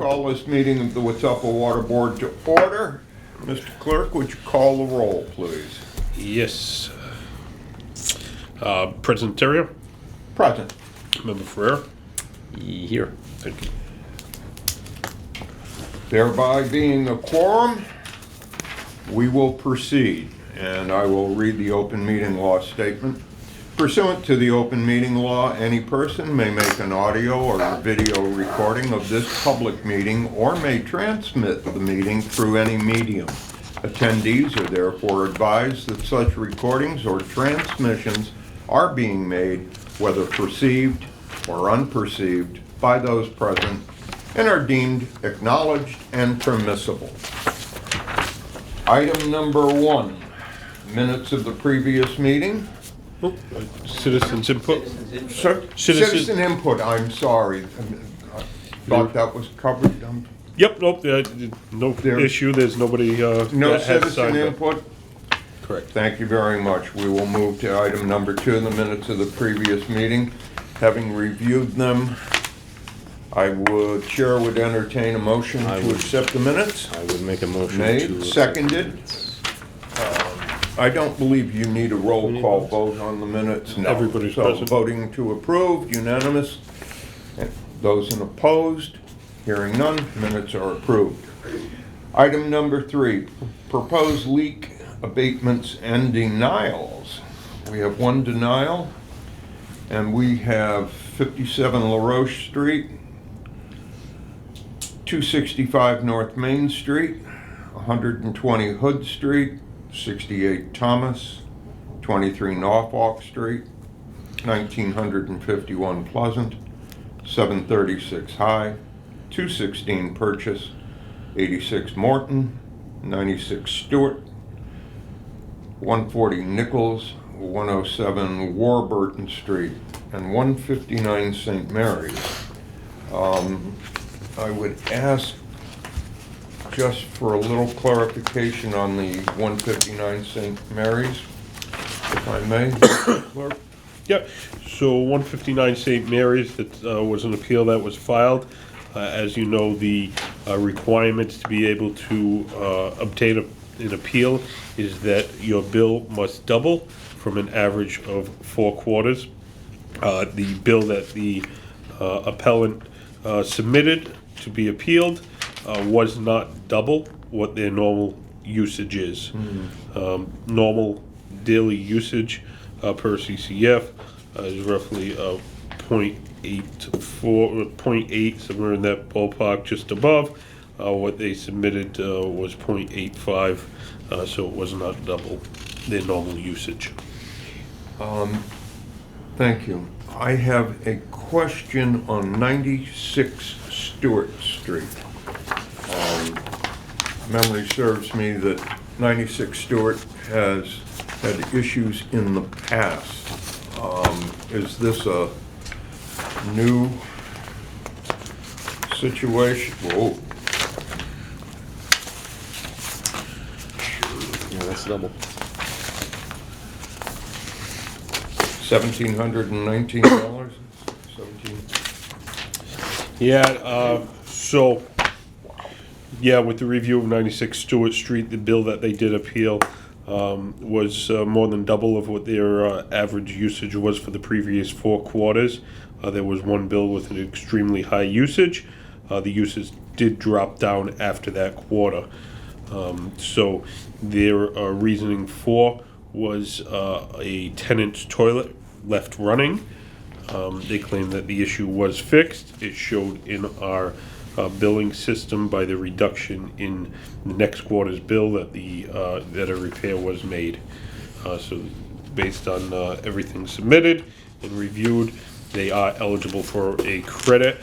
call this meeting of the Watuppa Water Board to order. Mr. Clerk, would you call the roll, please? Yes. President Terrier? Present. Member Ferrer? Here. Thank you. Thereby being a quorum, we will proceed, and I will read the open meeting law statement. Pursuant to the open meeting law, any person may make an audio or a video recording of this public meeting or may transmit the meeting through any medium. Attendees are therefore advised that such recordings or transmissions are being made, whether perceived or unperceived, by those present and are deemed acknowledged and permissible. Item number 1, minutes of the previous meeting. Citizens input? Citizen input, I'm sorry. I thought that was covered. Yep, nope, no There- issue, there's nobody No that has citizen signed up. input? Correct. Thank you very much. We will move to item number 2 in the minutes of the previous meeting. Having reviewed them, Chair would entertain a motion to accept the minutes. I would make a motion to... Made, seconded. I don't believe you need a roll call vote on the minutes. No. Everybody's So present. voting to approve, unanimous. And those in opposed, hearing none, minutes are approved. Item number 3, proposed leak abatements and denials. We have one denial, and we have 57 LaRoche Street, 265 North Main Street, 120 Hood Street, 68 Thomas, 23 Norfolk Street, 1951 Pleasant, 736 High, 216 Purchase, 86 Morton, 96 Stuart, 140 Nichols, 107 Warburton Street, and 159 St. Mary's. I would ask just for a little clarification on the 159 St. Mary's, if I may, Clerk. Yep, so 159 St. Mary's, that was an appeal that was filed. As you know, the requirements to be able to obtain an appeal is that your bill must double from an average of 4 quarters. The bill that the appellant submitted to be appealed was not double what their normal usage is. Normal daily usage per CCF is roughly 0.8, somewhere in that ballpark, just above. What they submitted was 0.85, so it was not double their normal usage. Thank you. I have a question on 96 Stuart Street. Memory serves me that 96 Stuart has had issues in the past. Is this a new situation? Whoa. Yeah, that's double. $1,719? 17. Yeah, so, yeah, with the review of 96 Stuart Street, the bill that they did appeal was more than double of what their average usage was for the previous 4 quarters. There was one bill with an extremely high usage. The usage did drop down after that quarter. So their reasoning for was a tenant's toilet left running. They claim that the issue was fixed. It showed in our billing system by the reduction in the next quarter's bill that that a repair was made. So based on everything submitted and reviewed, they are eligible for a credit.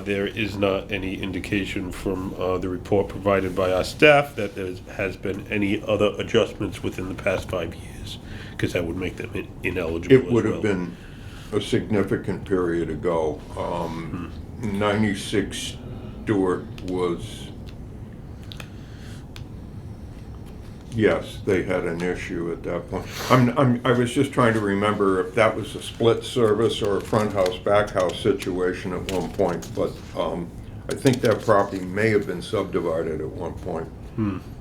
There is not any indication from the report provided by our staff that there has been any other adjustments within the past 5 years, because that would make them ineligible It would as have well. been a significant period ago. 96 Stewart was, yes, they had an issue at that point. I was just trying to remember if that was a split service or a front house, back house situation at one point, but I think that property may have been subdivided at one point,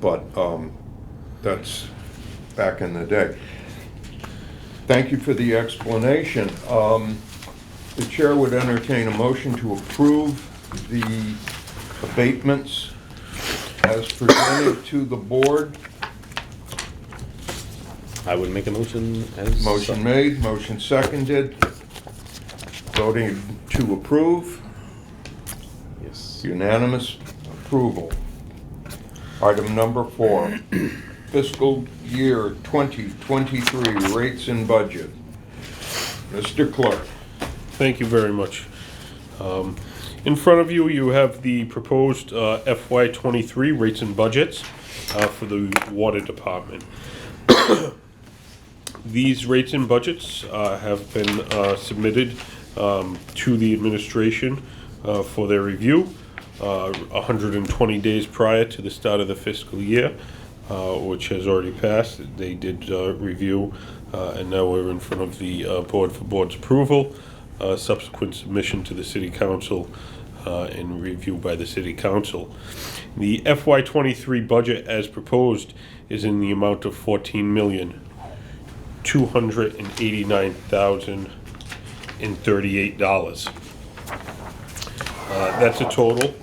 but that's back in the day. Thank you for the explanation. The chair would entertain a motion to approve the abatements as presented to the board. I would make a motion as. Motion made, motion seconded. Voting to approve, Yes. unanimous approval. Item number 4, fiscal year 2023 rates and budget. Mr. Clerk. Thank you very much. In front of you, you have the proposed FY23 rates and budgets for the water department. These rates and budgets have been submitted to the administration for their review 120 days prior to the start of the fiscal year, which has already passed. They did review, and now we're in front of the board for board's approval. Subsequent submission to the city council and review by the city council. The FY23 budget as proposed is in the amount of $14,289,038. That's a total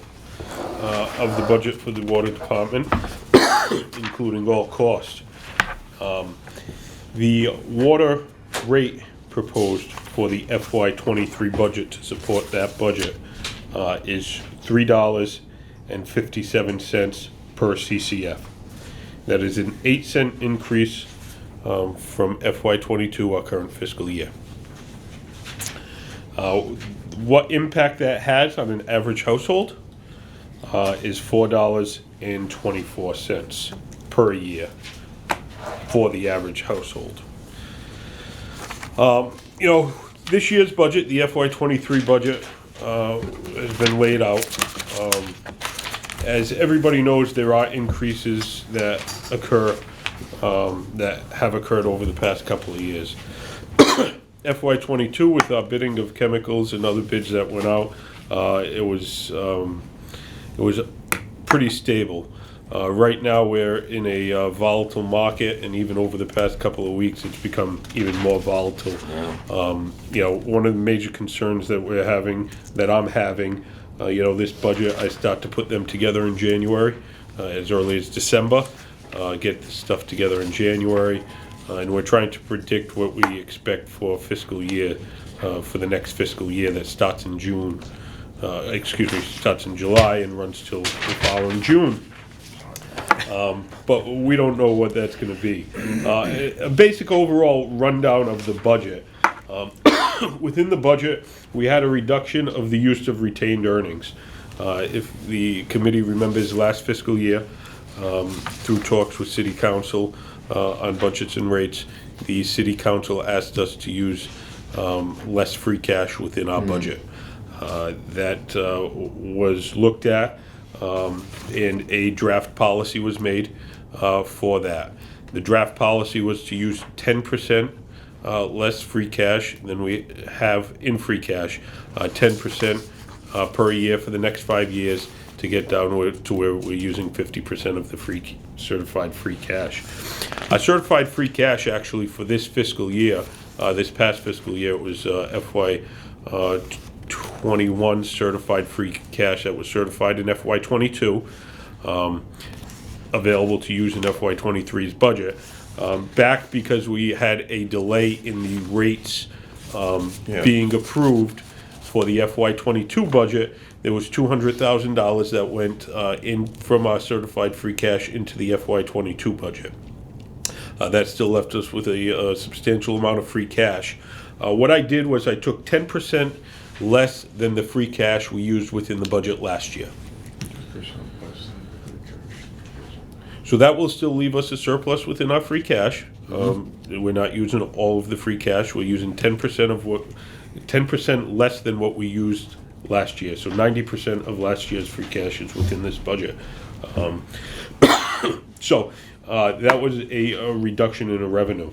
of the budget for the water department, including all costs. The water rate proposed for the FY23 budget to support that budget is $3.57 per CCF. That is an 8-cent increase from FY22, our current fiscal year. What impact that has on an average household is $4.24 per year for the average household. This year's budget, the FY23 budget, has been laid out. As everybody knows, there are increases that occur, that have occurred over the past couple of years. FY22, with our bidding of chemicals and other bids that went out, it was pretty stable. Right now, we're in a volatile market, and even over the past couple of weeks, it's become even more volatile. One of the major concerns that I'm having, this budget, I start to put them together in January, as early as December, get the stuff together in January, and we're trying to predict what we expect for fiscal year, for the next fiscal year that starts in starts in July and runs till the following June. But we don't know what that's going to be. A basic overall rundown of the budget. Within the budget, we had a reduction of the use of retained earnings. If the committee remembers last fiscal year, through talks with City Council on budgets and rates, the City Council asked us to use less free cash within our budget. That was looked at. And a draft policy was made for that. The draft policy was to use 10% less free cash than we have in free cash, 10% per year for the next 5 years to get down to where we're using 50% of the certified free cash. Certified free cash actually for this fiscal year, this past fiscal year, it was FY 21 certified free cash that was certified in FY22, available to use in FY23's budget. Back because we had a delay in the rates being approved for the FY22 budget, there was $200,000 that went in from our certified free cash into the FY22 budget. That still left us with a substantial amount of free cash. What I did was I took 10% less than the free cash we used within the budget last year. So that will still leave us a surplus within our free cash. We're not using all of the free cash. We're using 10% less than what we used last year. So 90% of last year's free cash is within this budget. So that was a reduction in a revenue.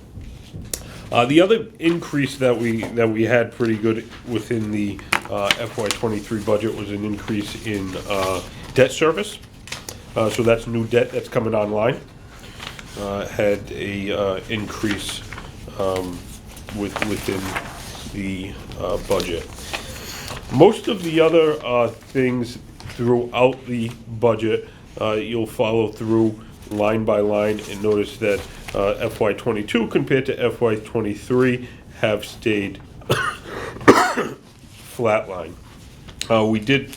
The other increase that we had pretty good within the FY23 budget was an increase in debt service. So that's new debt that's coming online. Had a increase within the budget. Most of the other things throughout the budget, you'll follow through line by line and notice that FY22 compared to FY23 have stayed flatline. We did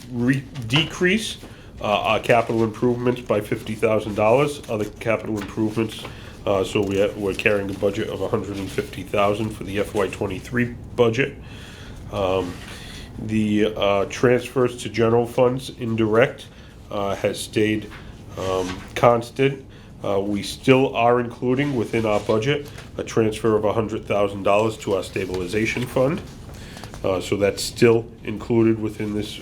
decrease our capital improvements by $50,000. Other capital improvements, so we're carrying a budget of $150,000 for the FY23 budget. The transfers to general funds indirect has stayed constant. We still are including within our budget a transfer of $100,000 to our stabilization fund. So that's still included within this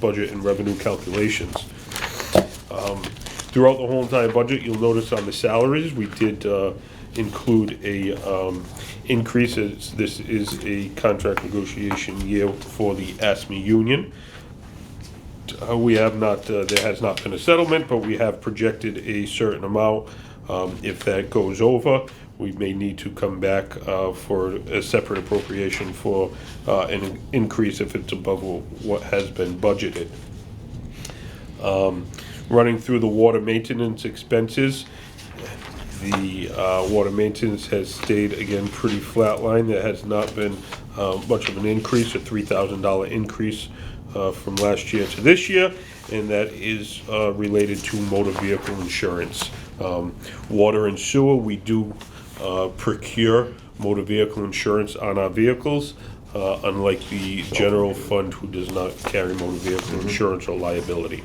budget and revenue calculations. Throughout the whole entire budget, you'll notice on the salaries, we did include a increase, as this is a contract negotiation year for the ASME union. We have not, there has not been a settlement, but we have projected a certain amount. If that goes over, we may need to come back for a separate appropriation for an increase if it's above what has been budgeted. Running through the water maintenance expenses, the water maintenance has stayed, again, pretty flatline. There has not been much of an increase, a $3,000 increase from last year to this year, and that is related to motor vehicle insurance. Water and sewer, we do procure motor vehicle insurance on our vehicles, unlike the general fund, who does not carry motor vehicle insurance or liability.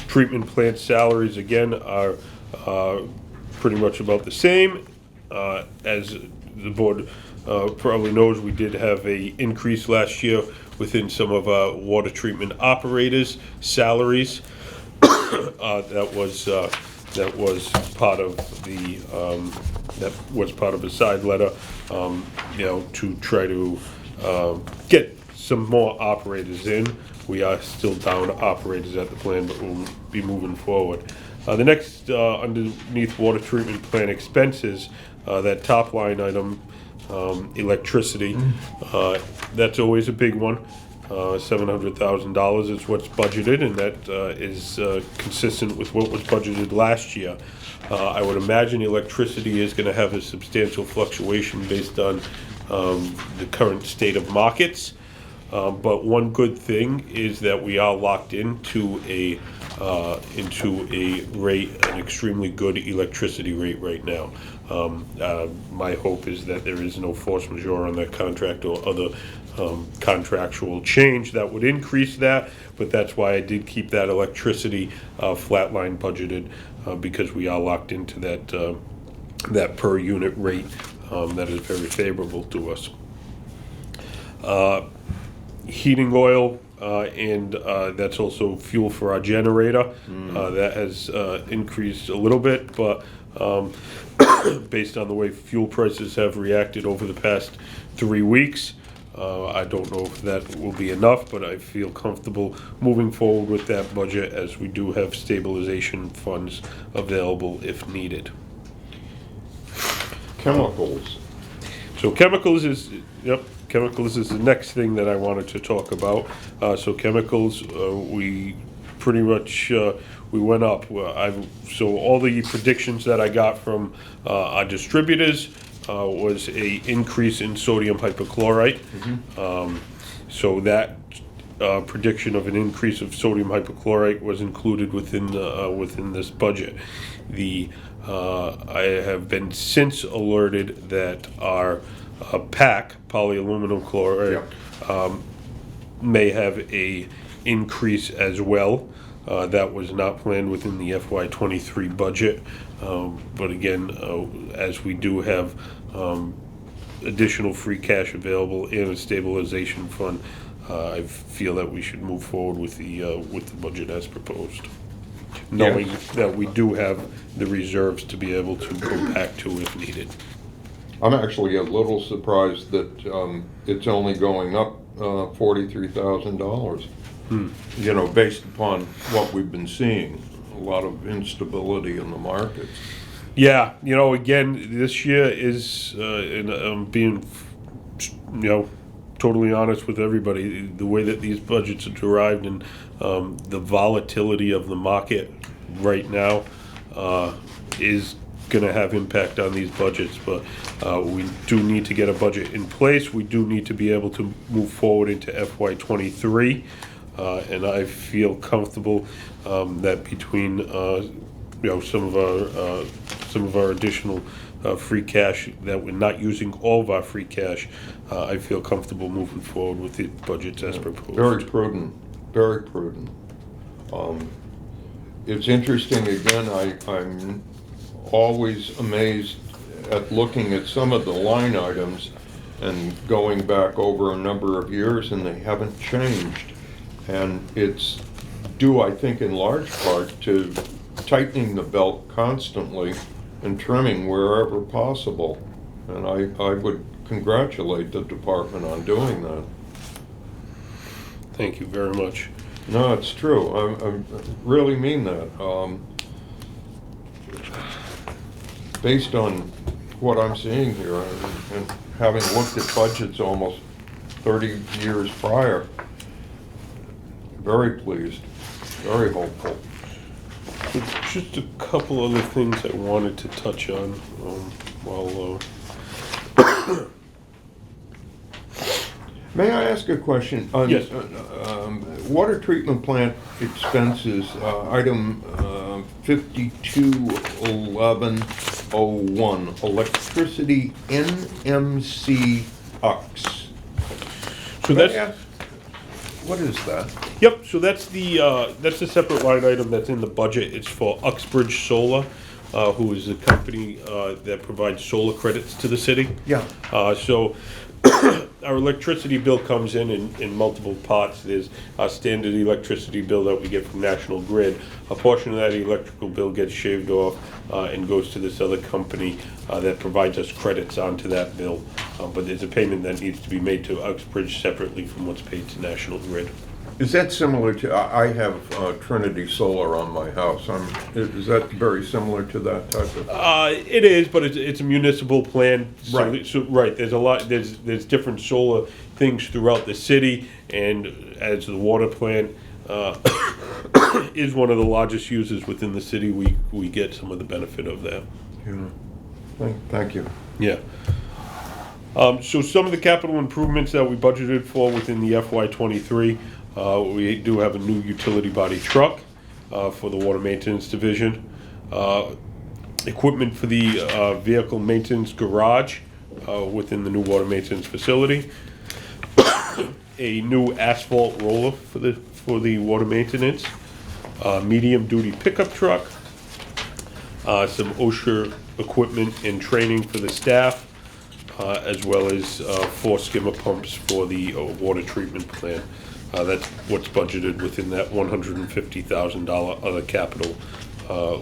Treatment plant salaries, again, are pretty much about the same. As the board probably knows, we did have a increase last year within some of our water treatment operators' salaries. That was part of the a side letter, to try to get some more operators in. We are still down operators at the plant, but we'll be moving forward. The next, underneath water treatment plant expenses, that top line item, electricity, that's always a big one. $700,000 is what's budgeted, and that is consistent with what was budgeted last year. I would imagine electricity is going to have a substantial fluctuation based on the current state of markets. But one good thing is that we are locked into a rate, an extremely good electricity rate right now. My hope is that there is no force majeure on that contract or other contractual change that would increase that, but that's why I did keep that electricity flatline budgeted, because we are locked into that per unit rate that is very favorable to us. Heating oil, and that's also fuel for our generator. That has increased a little bit, but based on the way fuel prices have reacted over the past 3 weeks, I don't know if that will be enough, but I feel comfortable moving forward with that budget, as we do have stabilization funds available if needed. Chemicals. So chemicals is the next thing that I wanted to talk about. So chemicals, we pretty much we went up. So all the predictions that I got from our distributors was a increase in sodium hypochlorite. So that prediction of an increase of sodium hypochlorite was included within this budget. I have been since alerted that our PAC, polyaluminum chloride, may have a increase as well. That was not planned within the FY23 budget, but again, as we do have additional free cash available in a stabilization fund, I feel that we should move forward with the budget as proposed, knowing that we do have the reserves to be able to go back to if needed. I'm actually a little surprised that it's only going up $43,000. You know, based upon what we've been seeing, a lot of instability in the markets. Yeah, you know, again, this year is, and I'm being, you know, totally honest with everybody, the way that these budgets are derived and the volatility of the market right now is going to have impact on these budgets. But we do need to get a budget in place. We do need to be able to move forward into FY23. And I feel comfortable that between you know, some of our additional free cash, that we're not using all of our free cash, I feel comfortable moving forward with the budgets as proposed. Very prudent, very prudent. It's interesting, again, I'm always amazed at looking at some of the line items and going back over a number of years, and they haven't changed. And it's due, I think, in large part to tightening the belt constantly and trimming wherever possible. And I would congratulate the department on doing that. Thank you very much. No, it's true. I really mean that. Based on what I'm seeing here and having looked at budgets almost 30 years prior, very pleased, very hopeful. Just a couple other things I wanted to touch on while. May I ask a question? Yes. Water treatment plant expenses, item 521101, electricity NMC UX. So that's. What is that? Yep, so that's a separate line item that's in the budget. It's for Uxbridge Solar, who is a company that provides solar credits to the city. Yeah. So our electricity bill comes in multiple parts. There's our standard electricity bill that we get from National Grid. A portion of that electrical bill gets shaved off and goes to this other company that provides us credits onto that bill. But there's a payment that needs to be made to Uxbridge separately from what's paid to National Grid. Is that similar to, I have Trinity Solar on my house. Is that very similar to that type of? It is, but it's a municipal plan. Right. So right, there's a lot, there's different solar things throughout the city, and as the water plant is one of the largest users within the city, we get some of the benefit of that. Yeah. Thank you. Yeah. So some of the capital improvements that we budgeted for within the FY23, we do have a new utility body truck for the water maintenance division, equipment for the vehicle maintenance garage within the new water maintenance facility, a new asphalt roller for the water maintenance, medium duty pickup truck, some OSHA equipment and training for the staff, as well as 4 skimmer pumps for the water treatment plant. That's what's budgeted within that $150,000 other capital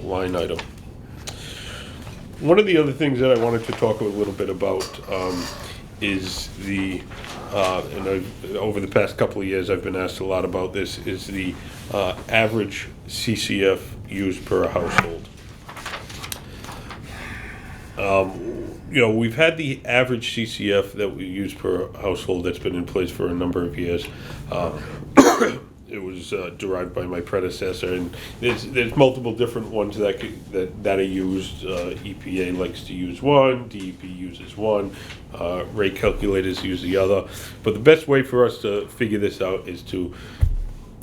line item. One of the other things that I wanted to talk a little bit about is the, and over the past couple of years I've been asked a lot about this, is the average CCF used per household. You know, we've had the average CCF that we use per household that's been in place for a number of years. It was derived by my predecessor, and there's multiple different ones that are used. EPA likes to use one, DEP uses one, rate calculators use the other. But the best way for us to figure this out is to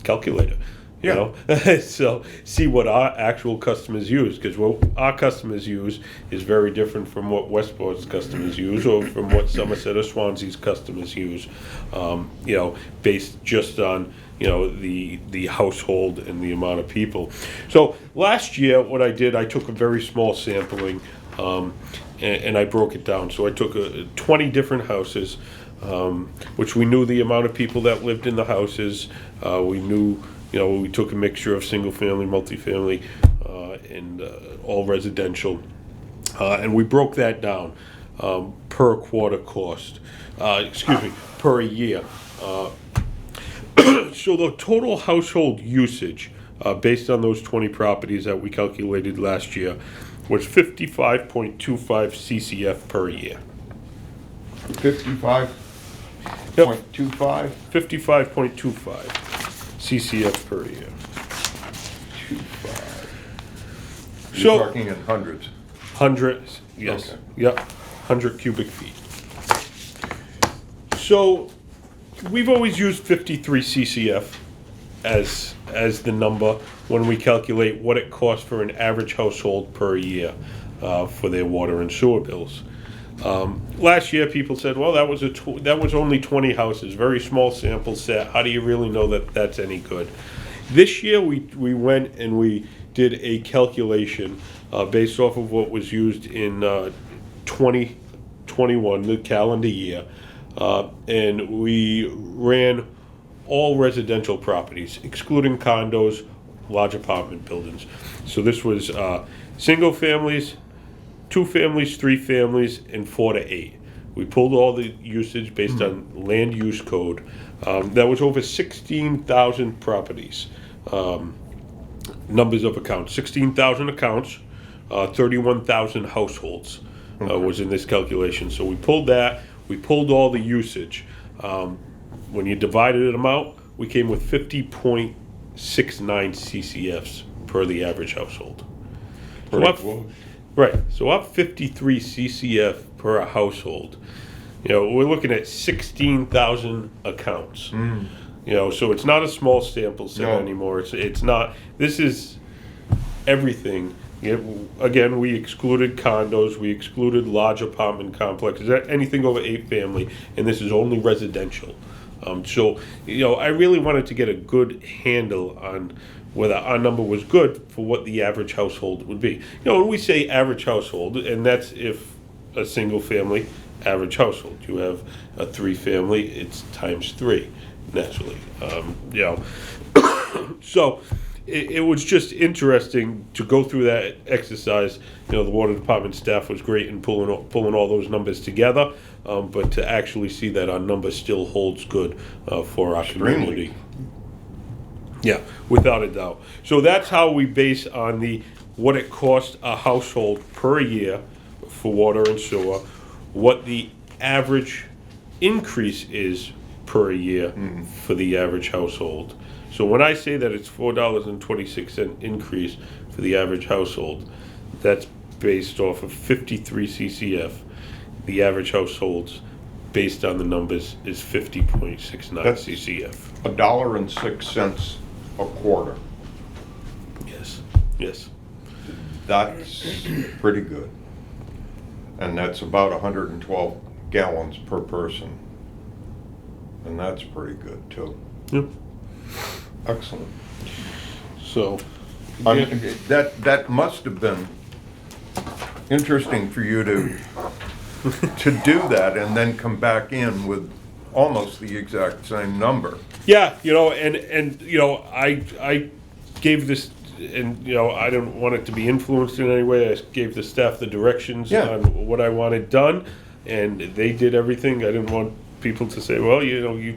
calculate it. You know, so see what our actual customers use, because what our customers use is very different from what Westport's customers use, or from what Somerset or Swansea's customers use. You know, based just on the household and the amount of people. So last year, what I did, I took a very small sampling, and I broke it down. So I took 20 different houses, which we knew the amount of people that lived in the houses. We knew. We took a mixture of single-family, multifamily, and all residential, and we broke that down. per quarter cost, per year. So the total household usage, based on those 20 properties that we calculated last year, was 55.25 CCF per year. 55.25? 55.25 CCF per year. 25. You're So, talking in hundreds. hundreds, yes, Okay. yep, 100 cubic feet. So, we've always used 53 CCF as the number when we calculate what it costs for an average household per year for their water and sewer bills. Last year, people said, "Well, that was only 20 houses, very small sample set. How do you really know that that's any good?" This year, we went and we did a calculation based off of what was used in 2021, the calendar year, and we ran all residential properties, excluding condos, large apartment buildings. So this was single families, 2 families, 3 families, and 4 to 8. We pulled all the usage based on land use code. That was over 16,000 properties. Numbers of accounts, 16,000 accounts, 31,000 households was in this calculation. So we pulled that, we pulled all the usage. When you divided them out, we came with 50.69 CCFs per the average household. So up, right, so up 53 CCF per household. You know, we're looking at 16,000 accounts. You know, so it's not a small sample set anymore. It's not. This is everything. Again, we excluded condos, we excluded large apartment complexes, anything over 8 family, and this is only residential. So, you know, I really wanted to get a good handle on whether our number was good for what the average household would be. You know, when we say average household, and that's if a single family average household. You have a 3 family, it's times 3, naturally. You know, so it was just interesting to go through that exercise. You know, the water department staff was great in pulling all those numbers together, but to actually see that our number still holds good for our community. Yeah, without a doubt. So that's how we base on what it costs a household per year for water and sewer, what the average increase is per year for the average household. So when I say that it's $4.26 increase for the average household, that's based off of 53 CCF. The average households, based on the numbers, is 50.69 That's CCF. $1.06 a quarter. Yes, yes. That's pretty good. And that's about 112 gallons per person. And that's pretty good too. Yep. Excellent. So, That must have been interesting for you to do that and then come back in with almost the exact same number. yeah, you know, and you know, I gave this, and you know, I didn't want it to be influenced in any way. I gave the staff the directions on what I wanted done, and they did everything. I didn't want people to say, well, you know, you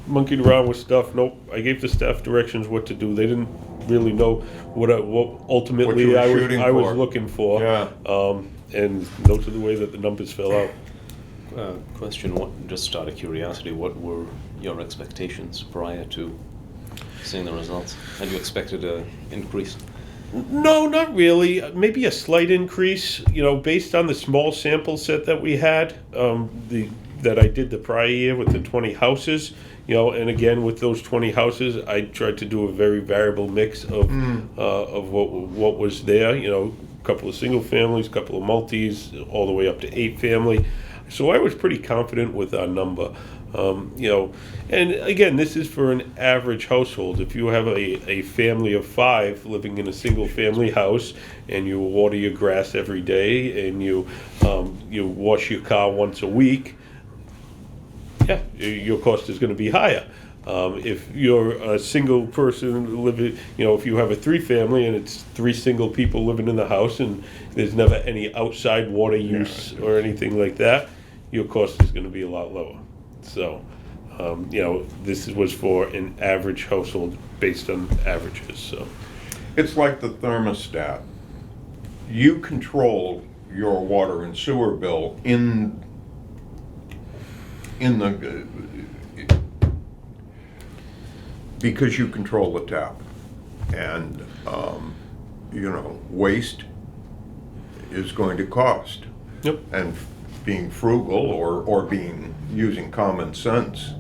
monkeyed around with stuff. Nope, I gave the staff directions what to do. They didn't really know what ultimately What you were I shooting was for. looking for. Yeah. And those are the way that the numbers fell out. Question, just out of curiosity, what were your expectations prior to seeing the results? Had you expected an increase? No, not really. Maybe a slight increase, you know, based on the small sample set that we had, that I did the prior year with the 20 houses, you know, and again, with those 20 houses, I tried to do a very variable mix of what was there, you know, a couple of single families, a couple of multis, all the way up to 8 family. So I was pretty confident with our number. You know, and again, this is for an average household. If you have a family of 5 living in a single family house, and you water your grass every day, and you wash your car once a week, yeah, your cost is going to be higher. If you're a single person living, if you have a 3-family and it's 3 single people living in the house and there's never any outside water use or anything like that, your cost is going to be a lot lower. So, this was for an average household based on averages. So, It's like the thermostat. You control your water and sewer bill in the because you control the tap, and waste is going to cost. yep. And being frugal or being using common sense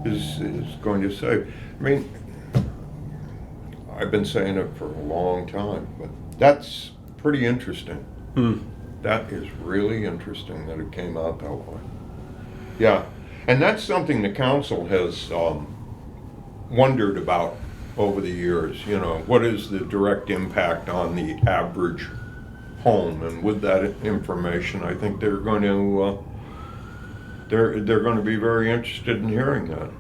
is going to save. I mean, I've been saying it for a long time, but that's pretty interesting. That is really interesting that it came out that way. Yeah, and that's something the council has wondered about over the years. What is the direct impact on the average home? And with that information, I think they're going to they're going to be very interested in hearing that.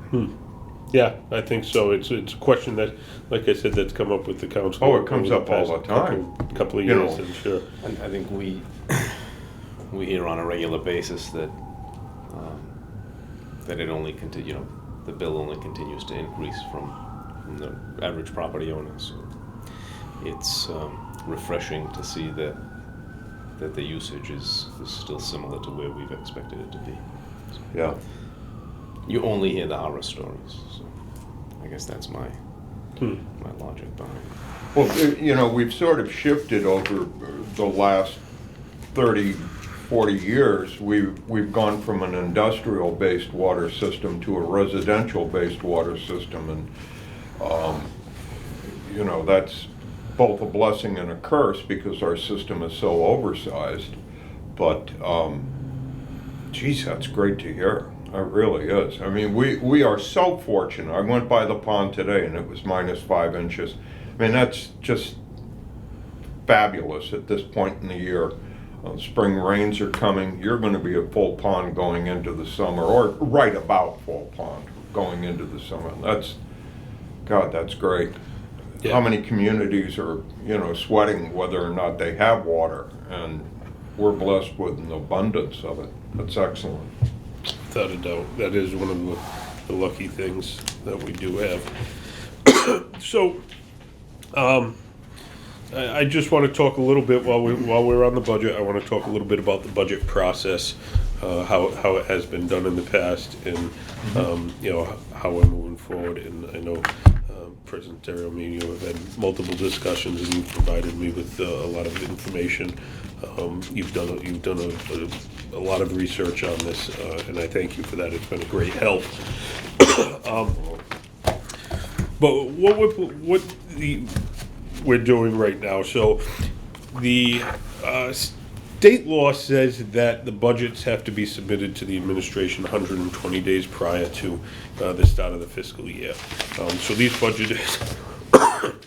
Yeah, I think so. It's a question that, like I said, that's come up with the council. Oh, it comes over up all the time. Couple of You years, know. I'm sure. And I think we hear on a regular basis that it only the bill only continues to increase from the average property owner. So it's refreshing to see that the usage is still similar to where we've expected it to be. So Yeah. you only hear the horror stories. So I guess that's my logic behind it. Well, we've sort of shifted over the last 30, 40 years. We've gone from an industrial-based water system to a residential-based water system, and that's both a blessing and a curse because our system is so oversized. But geez, that's great to hear. It really is. I mean, we are so fortunate. I went by the pond today and it was -5 inches. I mean, that's just fabulous at this point in the year. Spring rains are coming. You're going to be a full pond going into the summer, or right about full pond going into the summer. That's great. Yeah. How many communities are, sweating whether or not they have water, and we're blessed with an abundance of it. That's excellent. Without a doubt, that is one of the lucky things that we do have. So, I just want to talk a little bit while we're on the budget. I want to talk a little bit about the budget process, how it has been done in the past, and how we're moving forward. And I know President Terrio, you have had multiple discussions, and you've provided me with a lot of information. You've done a lot of research on this, and I thank you for that. It's been a great help. But what we're doing right now, so the state law says that the budgets have to be submitted to the administration 120 days prior to the start of the fiscal year. So these budgets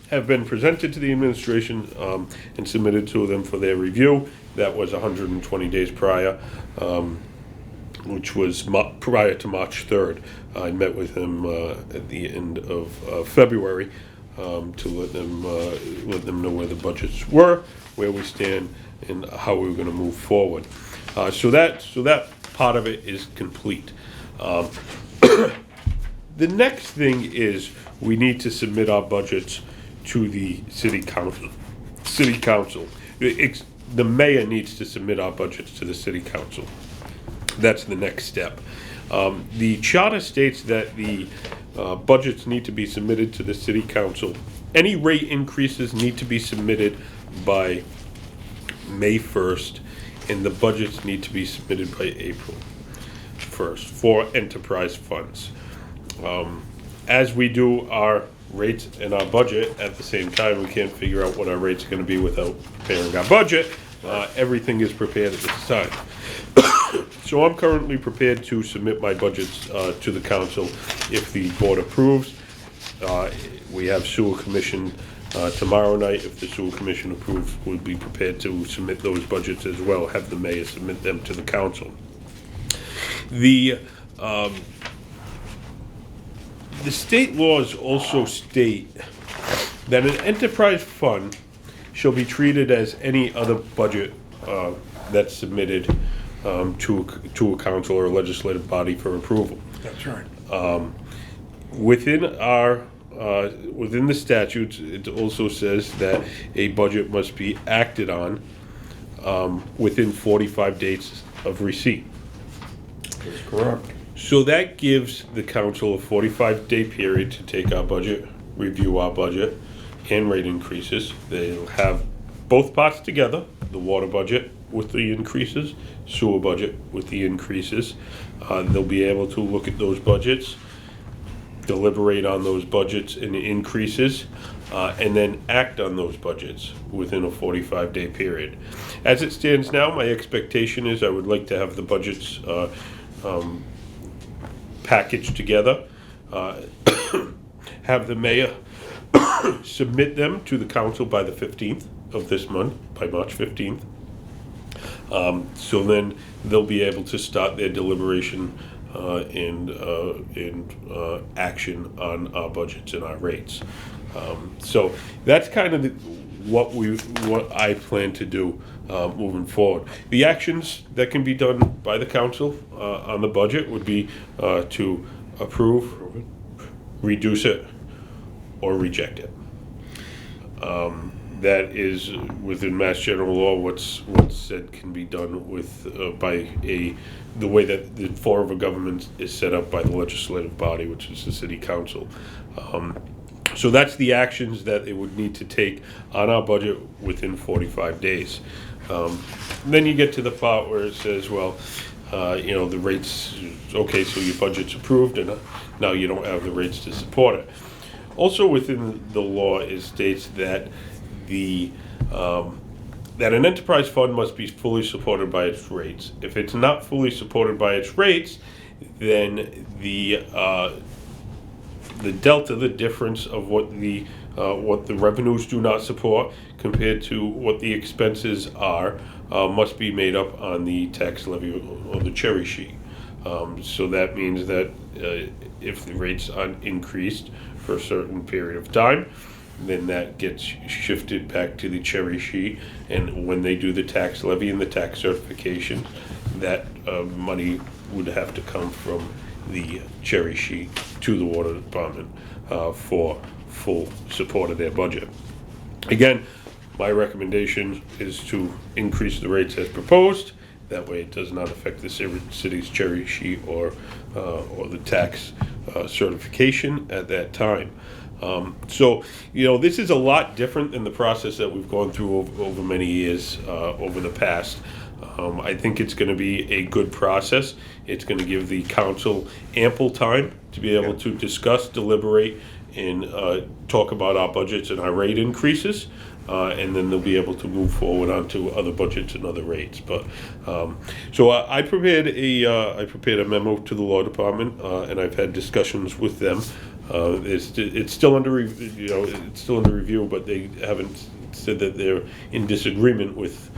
have been presented to the administration and submitted to them for their review. That was 120 days prior, which was prior to March 3rd. I met with him at the end of February to let them know where the budgets were, where we stand, and how we were going to move forward. So that part of it is complete. The next thing is we need to submit our budgets to the city council. The mayor needs to submit our budgets to the city council. That's the next step. The charter states that the budgets need to be submitted to the city council. Any rate increases need to be submitted by May 1st, and the budgets need to be submitted by April 1st for enterprise funds. As we do our rates and our budget at the same time, we can't figure out what our rates are going to be without preparing our budget. Everything is prepared at this time. So I'm currently prepared to submit my budgets to the council if the board approves. We have sewer commission tomorrow night. If the sewer commission approves, we'll be prepared to submit those budgets as well, have the mayor submit them to the council. the state laws also state that an enterprise fund shall be treated as any other budget that's submitted to a council or a legislative body for approval. That's right. Within the statutes, it also says that a budget must be acted on within 45 days of receipt. That's correct. So that gives the council a 45-day period to take our budget, review our budget, and rate increases. They'll have both parts together, the water budget with the increases, sewer budget with the increases. They'll be able to look at those budgets, deliberate on those budgets and the increases, and then act on those budgets within a 45-day period. As it stands now, my expectation is I would like to have the budgets packaged together, have the mayor submit them to the council by the 15th of this month, by March 15th. So then they'll be able to start their deliberation and action on our budgets and our rates. So that's kind of what I plan to do moving forward. The actions that can be done by the council on the budget would be to approve, reduce it, or reject it. That is within Mass General Law. What's said can be done with the way that the form of government is set up by the legislative body, which is the city council. So that's the actions that they would need to take on our budget within 45 days. Then you get to the part where it says, well, the rates, okay, so your budget's approved, and now you don't have the rates to support it. Also within the law, it states that that an enterprise fund must be fully supported by its rates. If it's not fully supported by its rates, then the delta, the difference of what the revenues do not support compared to what the expenses are, must be made up on the tax levy or the cherry sheet. So that means that if the rates aren't increased for a certain period of time, then that gets shifted back to the cherry sheet, and when they do the tax levy and the tax certification, that money would have to come from the cherry sheet to the water department for full support of their budget. Again, my recommendation is to increase the rates as proposed. That way it does not affect the city's cherry sheet or the tax certification at that time. So, this is a lot different than the process that we've gone through over many years over the past. I think it's going to be a good process. It's going to give the council ample time to be able to discuss, deliberate, and talk about our budgets and our rate increases. And then they'll be able to move forward onto other budgets and other rates. But so I prepared a memo to the law department, and I've had discussions with them. It's still under review, but they haven't said that they're in disagreement with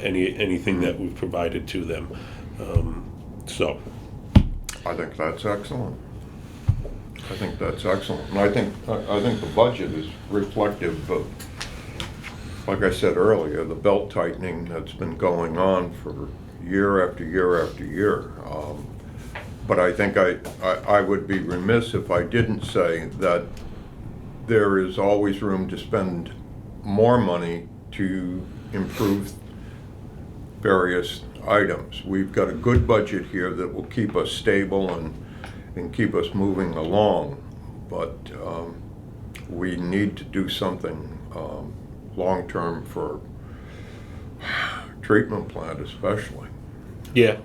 anything that we've provided to them. So I think that's excellent. And I think the budget is reflective of, like I said earlier, the belt tightening that's been going on for year after year after year. But I think I would be remiss if I didn't say that there is always room to spend more money to improve various items. We've got a good budget here that will keep us stable and keep us moving along, but we need to do something long-term for treatment plant especially. yeah,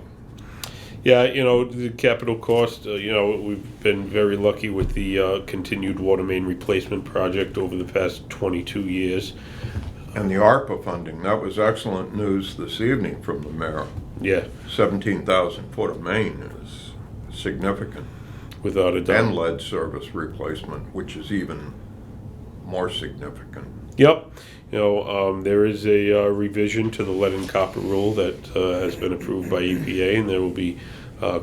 the capital cost. We've been very lucky with the continued water main replacement project over the past 22 years. And the ARPA funding, that was excellent news this evening from the mayor. Yeah, 17,000 foot of main is significant. without a doubt. And lead service replacement, which is even more significant. Yep. There is a revision to the lead and copper rule that has been approved by EPA, and there will be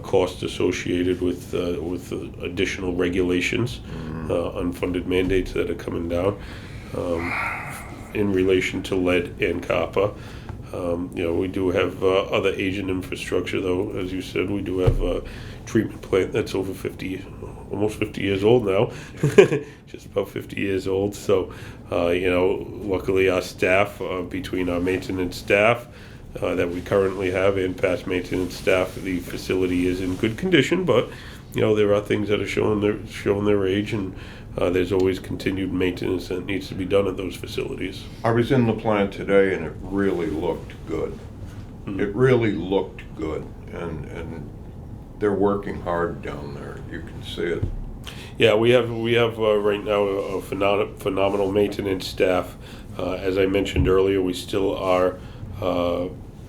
cost associated with additional regulations, unfunded mandates that are coming down in relation to lead and copper. We do have other aging infrastructure, though. As you said, we do have a treatment plant that's over 50, almost 50 years old now, just about 50 years old. So, luckily our staff, between our maintenance staff that we currently have and past maintenance staff, the facility is in good condition. But, there are things that are showing their age, and there's always continued maintenance that needs to be done at those facilities. I was in the plant today and it really looked good. It really looked good, and they're working hard down there. You can see it. Yeah, we have right now a phenomenal maintenance staff. As I mentioned earlier, we still are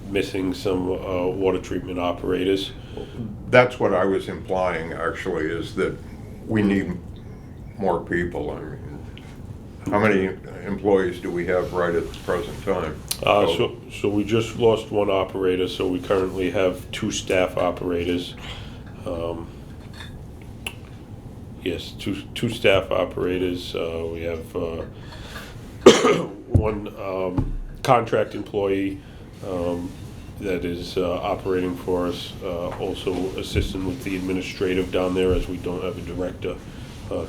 missing some water treatment operators. That's what I was implying, actually, is that we need more people. I mean, how many employees do we have right at the present time? So we just lost one operator, so we currently have 2 staff operators. Yes, two staff operators. We have one contract employee that is operating for us, also assisting with the administrative down there, as we don't have a director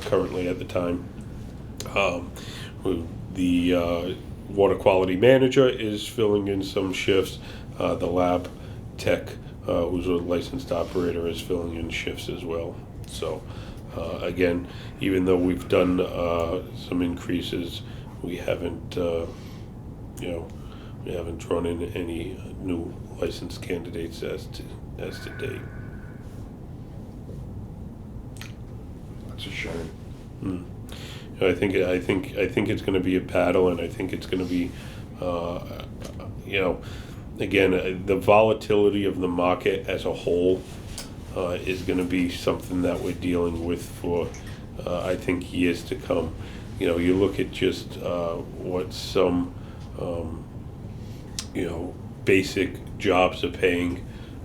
currently at the time. The water quality manager is filling in some shifts. The lab tech, who's a licensed operator, is filling in shifts as well. So again, even though we've done some increases, we haven't drawn in any new licensed candidates as to date. That's a shame. I think it's going to be a battle, and I think it's going to be, again, the volatility of the market as a whole is going to be something that we're dealing with for, I think, years to come. You look at just what some, basic jobs are paying,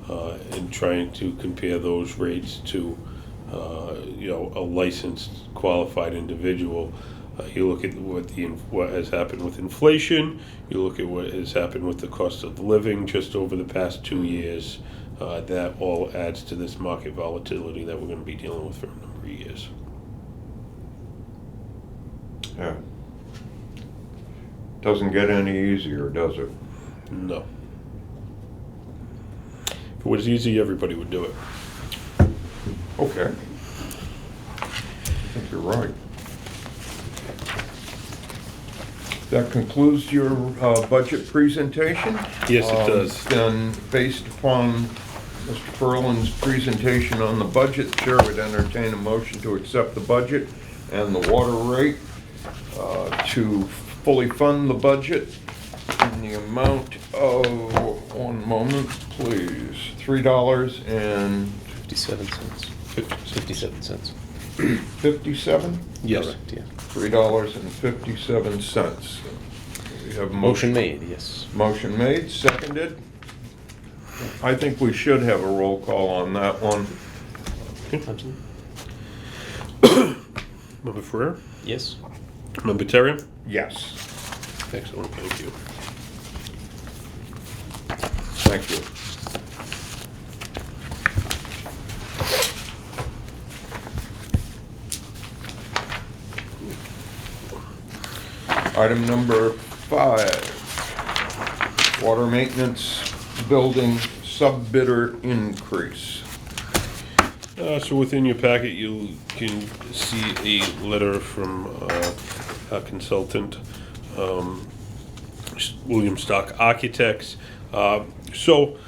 and trying to compare those rates to, a licensed, qualified individual. You look at what has happened with inflation. You look at what has happened with the cost of living just over the past 2 years. That all adds to this market volatility that we're going to be dealing with for a number of years. Yeah. Doesn't get any easier, does it? No. If it was easy, everybody would do it. Okay. I think you're right. That concludes your budget presentation. Yes, it does. Then, based upon Mr. Ferland's presentation on the budget, the chair would entertain a motion to accept the budget and the water rate to fully fund the budget in the amount of, one moment, please, $3 and 57 cents. 57 cents. 57? Yes. Correct, yeah. $3.57. We have Motion made, yes. Motion made, seconded. I think we should have a roll call on that one. Absolutely. Member Ferrer? Yes. Member Terry? Yes. Excellent, thank you. Thank you. Item number 5, water maintenance building sub-bidder increase. So within your packet, you can see a letter from our consultant, William Stock Architects. So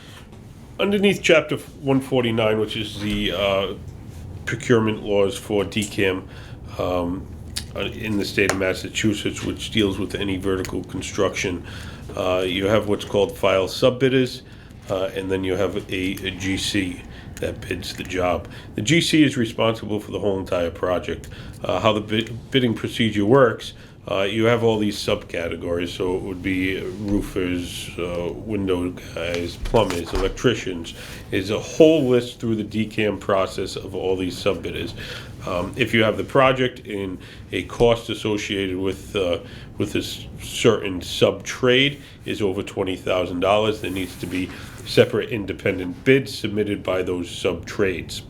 underneath Chapter 149, which is the procurement laws for DCAM in the state of Massachusetts, which deals with any vertical construction, you have what's called file sub-bidders, and then you have a GC that bids the job. The GC is responsible for the whole entire project. How the bidding procedure works, you have all these subcategories. So it would be roofers, window guys, plumbers, electricians. There's a whole list through the DCAM process of all these subbidders. If you have the project and a cost associated with this certain sub-trade is over $20,000, there needs to be separate independent bids submitted by those sub-trades.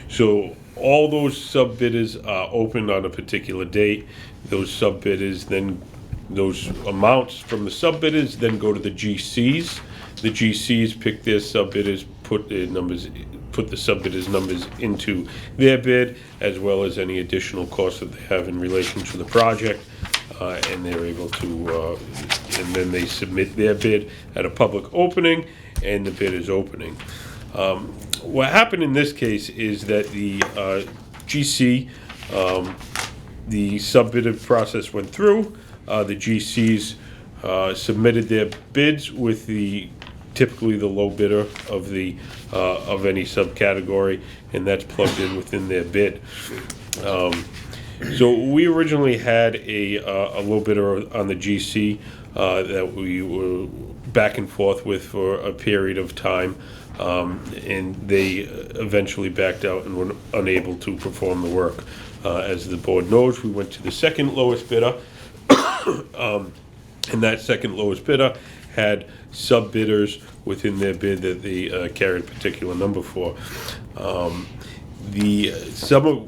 So all those sub-bidders are opened on a particular date. Those sub-bidders then, those amounts from the sub-bidders then go to the GCs. The GCs pick their sub-bidders, put the sub-bidders' numbers into their bid, as well as any additional costs that they have in relation to the project, and they're able to, and then they submit their bid at a public opening, and the bid is opening. What happened in this case is that the GC, the sub-bidder process went through. The GCs submitted their bids with typically the low bidder of of any subcategory, and that's plugged in within their bid. So we originally had a low bidder on the GC that we were back and forth with for a period of time, and they eventually backed out and were unable to perform the work. As the board knows, we went to the second lowest bidder, and that second lowest bidder had sub-bidders within their bid that they carried a particular number for.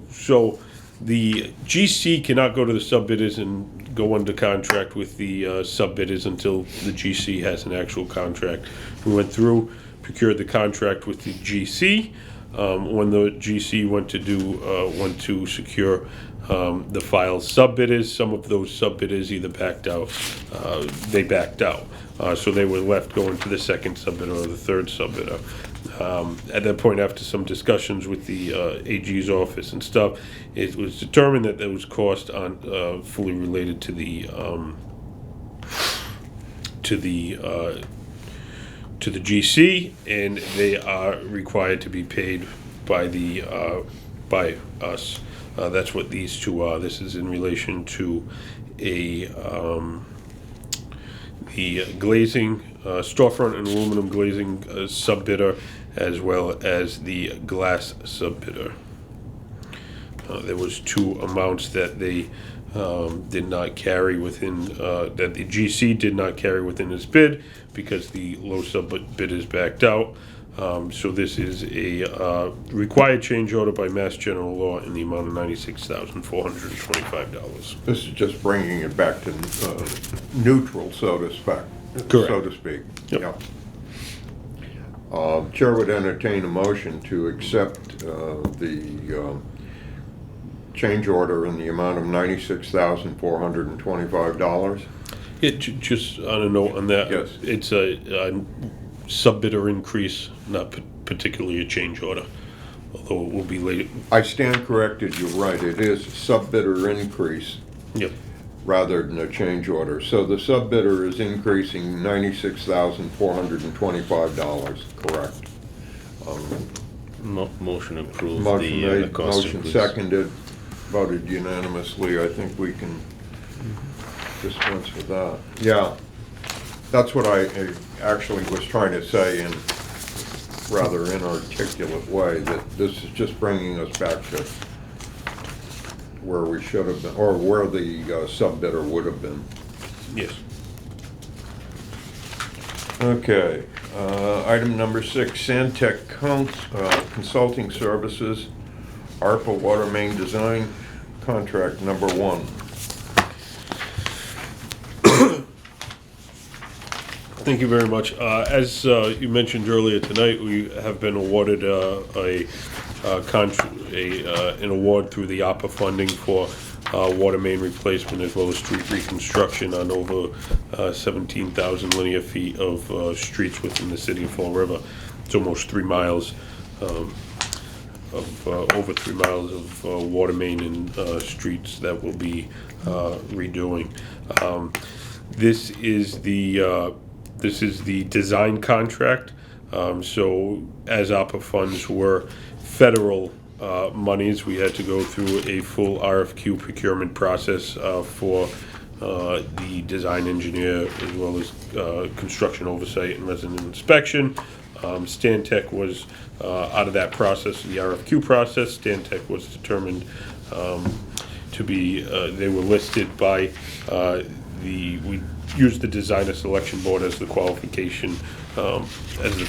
So the GC cannot go to the sub-bidders and go under contract with the sub-bidders until the GC has an actual contract. We went through, procured the contract with the GC. When the GC went to secure the file sub-bidders, some of those sub-bidders either backed out, they backed out. So they were left going to the second sub-bidder or the third sub-bidder. At that point, after some discussions with the AG's office and stuff, it was determined that those costs aren't fully related to the GC, and they are required to be paid by by us. That's what these two are. This is in relation to the glazing, storefront and aluminum glazing sub-bidder, as well as the glass sub-bidder. There was two amounts that they did not carry within, that the GC did not carry within his bid because the low sub-bidders backed out. So this is a required change order by Mass General Law in the amount of $96,425. This is just bringing it back to neutral, so to speak. Correct. So to speak. Yep. Yeah. Chair would entertain a motion to accept the change order in the amount of $96,425. Just on a note on that, Yes. it's a sub-bidder increase, not particularly a change order, although it will be later. I stand corrected, you're right, it is sub-bidder increase Yep. rather than a change order. So the sub-bidder is increasing $96,425, correct? Motion approved. Motion the made, cost motion increase. seconded, voted unanimously. I think we can dispense with that. Yeah, that's what I actually was trying to say in rather inarticulate way, that this is just bringing us back to where we should have been, or where the sub-bidder would have been. Yes. Okay, item number 6, Santec Consulting Services, ARPA Water Main Design, contract number 1. Thank you very much. As you mentioned earlier tonight, we have been awarded an award through the APA funding for water main replacement as well as street reconstruction on over 17,000 linear feet of streets within the city of Fall River. It's almost 3 miles over 3 miles of water main and streets that will be redoing. This is the design contract. So as APA funds were federal monies, we had to go through a full RFQ procurement process for the design engineer as well as construction oversight and resident inspection. Stantec was out of that process, the RFQ process. Stantec was determined to be, they were listed by we used the designer selection board as the qualification, as the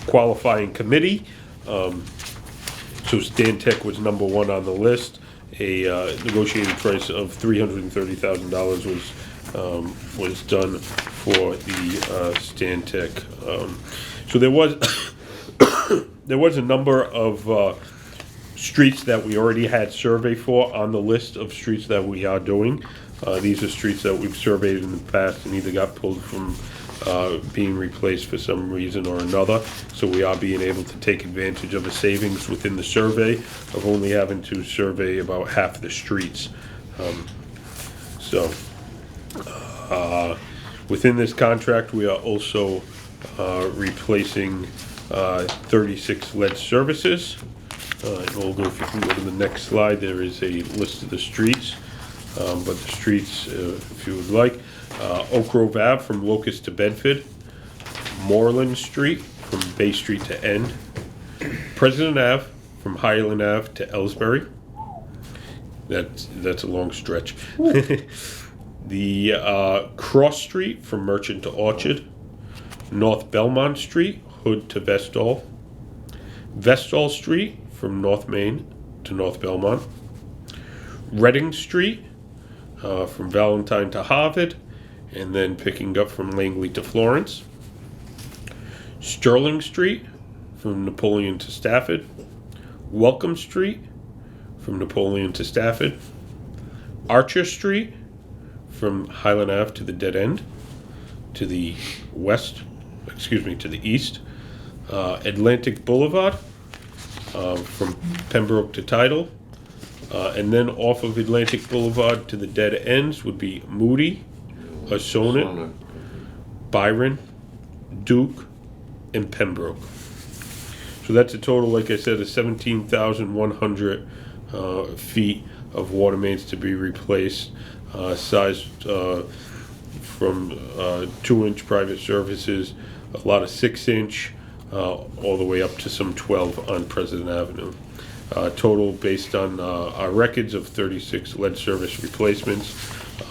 qualifying committee. So Stantec was number one on the list. A negotiated price of $330,000 was done for the Stantec. So there was there was a number of streets that we already had survey for on the list of streets that we are doing. These are streets that we've surveyed in the past and either got pulled from being replaced for some reason or another. So we are being able to take advantage of a savings within the survey of only having to survey about half the streets. Within this contract, we are also replacing 36 lead services. And we'll go, if you can go to the next slide, there is a list of the streets. But the streets, if you would like, Oak Grove Ave from Locust to Bedford, Moreland Street from Bay Street to End, President Ave from Highland Ave to Ellsbury. That's a long stretch. The Cross Street from Merchant to Orchard, North Belmont Street, Hood to Vestall, Vestall Street from North Main to North Belmont, Reading Street from Valentine to Harvard, and then picking up from Langley to Florence, Sterling Street from Napoleon to Stafford, Welcome Street from Napoleon to Stafford, Archer Street from Highland Ave to the dead end, to the to the east, Atlantic Boulevard from Pembroke to Tidal, and then off of Atlantic Boulevard to the dead ends would be Moody, Assonet, Byron, Duke, and Pembroke. So that's a total, like I said, of 17,100 feet of water mains to be replaced, sized from 2-inch private services, a lot of 6-inch, all the way up to some 12 on President Avenue. Total based on our records of 36 lead service replacements.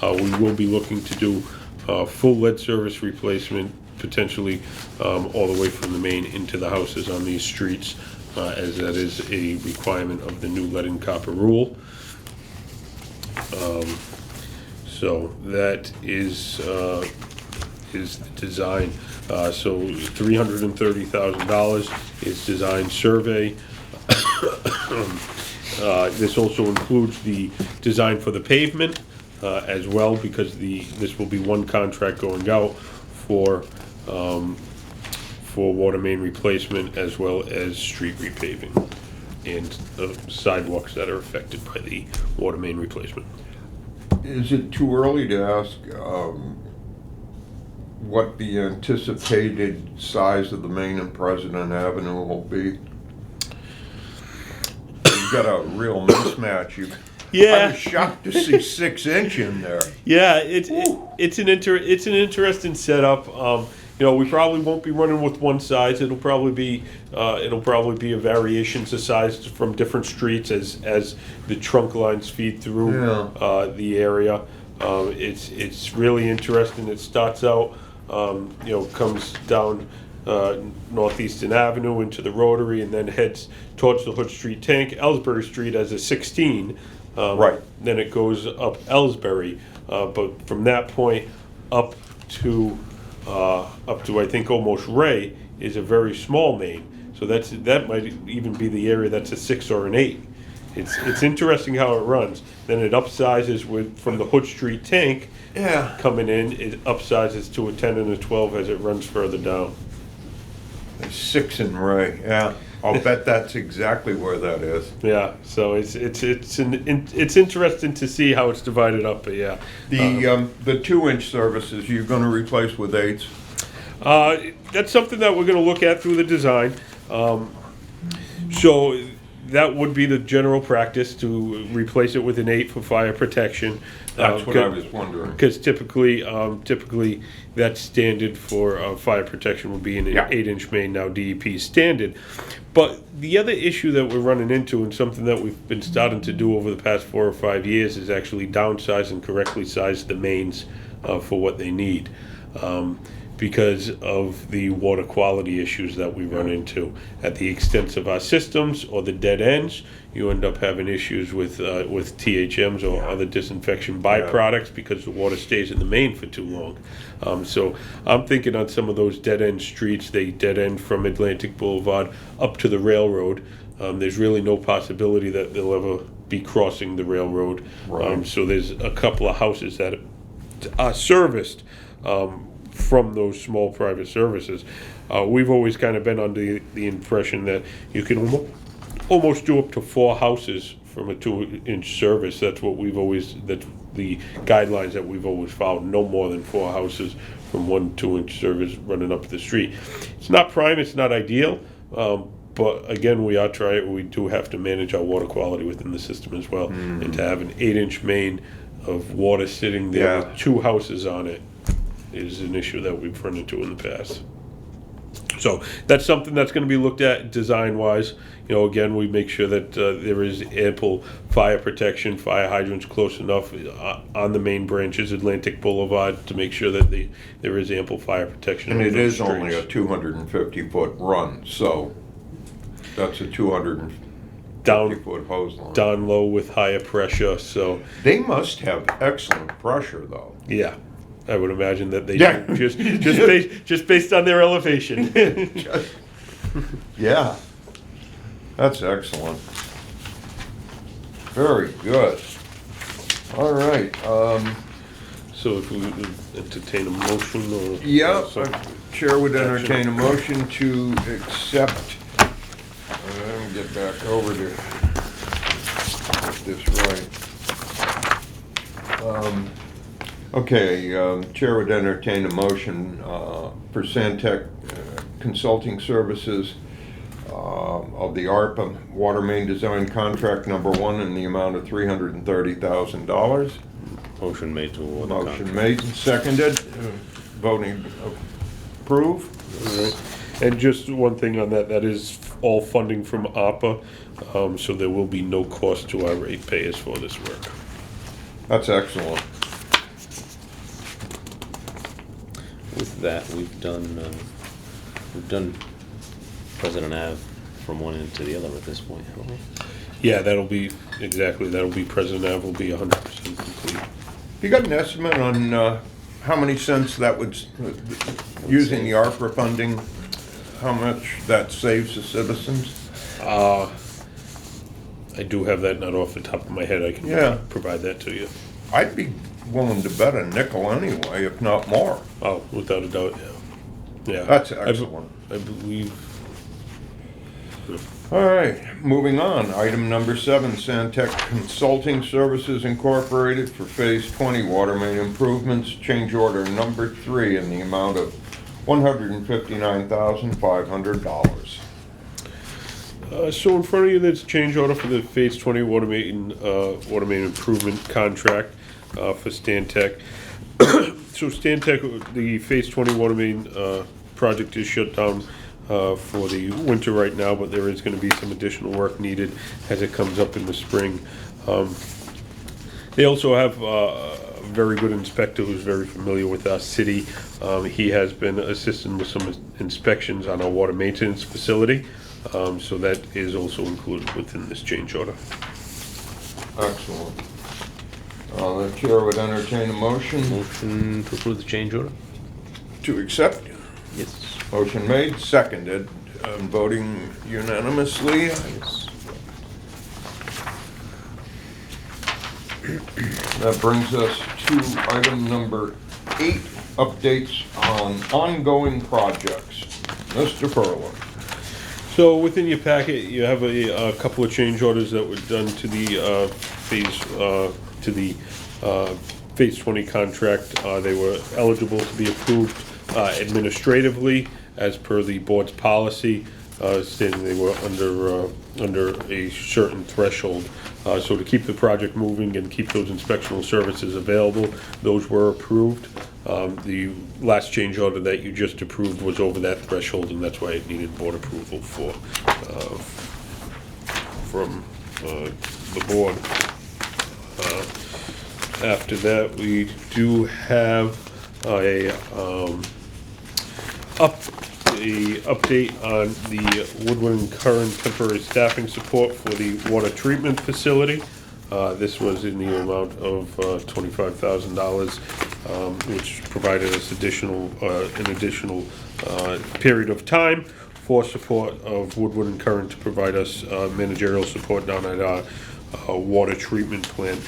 We will be looking to do full lead service replacement, potentially all the way from the main into the houses on these streets, as that is a requirement of the new lead and copper rule. So that is the design. So $330,000 is design survey. This also includes the design for the pavement as well, because this will be one contract going out for water main replacement as well as street repaving and sidewalks that are affected by the water main replacement. Is it too early to ask what the anticipated size of the main and President Avenue will be? You've got a real mismatch. I was shocked to see 6-inch in there. Yeah, it's an interesting setup. We probably won't be running with one size. It'll probably be a variations of size from different streets as the trunk lines feed through the area. It's really interesting. It starts out, comes down Northeastern Avenue into the Rotary and then heads towards the Hood Street Tank. Ellsbury Street as a 16. Right. Then it goes up Ellsbury, but from that point up to I think almost Ray is a very small main. So that might even be the area that's a 6 or an 8. It's interesting how it runs. Then it upsizes from the Hood Street Tank. Yeah. Coming in, it upsizes to a 10 and a 12 as it runs further down. 6 in Ray. Yeah. I'll bet that's exactly where that is. Yeah, so it's interesting to see how it's divided up. But yeah, the 2-inch services you're going to replace with 8s. That's something that we're going to look at through the design. So that would be the general practice, to replace it with an 8 for fire protection. That's what I was wondering. Because typically that standard for fire protection would be an Yeah. 8-inch main, now DEP standard. But the other issue that we're running into, and something that we've been starting to do over the past 4 or 5 years, is actually downsize and correctly size the mains for what they need. Because of the water quality issues that we run into. At the extent of our systems or the dead ends, you end up having issues with THMs or other disinfection byproducts because the water stays in the main for too long. So I'm thinking on some of those dead end streets, they dead end from Atlantic Boulevard up to the railroad. There's really no possibility that they'll ever be crossing the railroad. Right. So there's a couple of houses that are serviced from those small private services. We've always kind of been under the impression that you can almost do up to 4 houses from a 2-inch service. That's the guidelines that we've always followed. No more than 4 houses from 1 2-inch service running up the street. It's not prime, it's not ideal, but again, we do have to manage our water quality within the system as well. And to have an 8-inch main of water sitting there with 2 houses on it is an issue that we've run into in the past. So that's something that's going to be looked at design-wise. Again, we make sure that there is ample fire protection, fire hydrants close enough on the main branches, Atlantic Boulevard, to make sure that there is ample fire protection. And on it those is only a 250-foot run, so that's a 250-foot hose line. Down low with higher pressure, so They must have excellent pressure, though. yeah. I would imagine that they Yeah. do, just based on their elevation. Yeah, that's excellent. Very good. All right. So if we would entertain a motion or... Yeah, some- Chair would entertain a motion to accept. Let me get back over to get this right. Okay, Chair would entertain a motion for Santec Consulting Services of the ARPA Water Main Design Contract number 1 in the amount of $330,000. Motion made to award the Motion contract. made and seconded. Voting approve. All right. And just one thing on that is all funding from ARPA, so there will be no cost to our ratepayers for this work. That's excellent. With that, we've done President Ave from one end to the other at this point, haven't we? Yeah, that'll be President Ave will be 100% complete. You got an estimate on how many cents that would, using the ARPA funding, how much that saves the citizens? I do have that not off the top of my head. I can provide that to you. I'd be willing to bet a nickel anyway, if not more. Oh, without a doubt, yeah. Yeah. That's excellent. I believe. All right, moving on. Item number 7, Santec Consulting Services Incorporated for Phase 20 Water Main Improvements, change order number 3 in the amount of $159,500. So in front of you, there's a change order for the Phase 20 water main improvement contract for Stantec. So Stantec, the Phase 20 water main project is shut down for the winter right now, but there is going to be some additional work needed as it comes up in the spring. They also have a very good inspector who's very familiar with our city. He has been assisting with some inspections on our water maintenance facility. So that is also included within this change order. Excellent. The chair would entertain a motion Motion to approve the change order? to accept. Yes. Motion made, seconded, voting unanimously. Yes. That brings us to item number 8, updates on ongoing projects. Mr. Perla. So within your packet, you have a couple of change orders that were done to the Phase 20 contract. They were eligible to be approved administratively as per the board's policy. stating they were under a certain threshold. So to keep the project moving and keep those inspectional services available, those were approved. The last change order that you just approved was over that threshold, and that's why it needed board approval from the board. After that, we do have a update on the Woodward and Curran temporary staffing support for the water treatment facility. This was in the amount of $25,000, which provided us an additional period of time for support of Woodward and Curran to provide us managerial support down at our water treatment plant.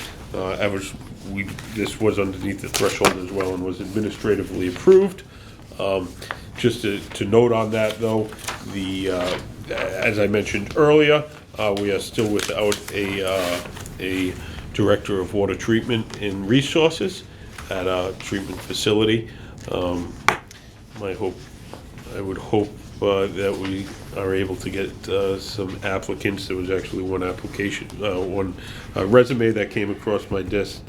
This was underneath the threshold as well and was administratively approved. Just to note on that, though, as I mentioned earlier, we are still without a director of water treatment and resources at our treatment facility. I would hope that we are able to get some applicants. There was actually one resume that came across my desk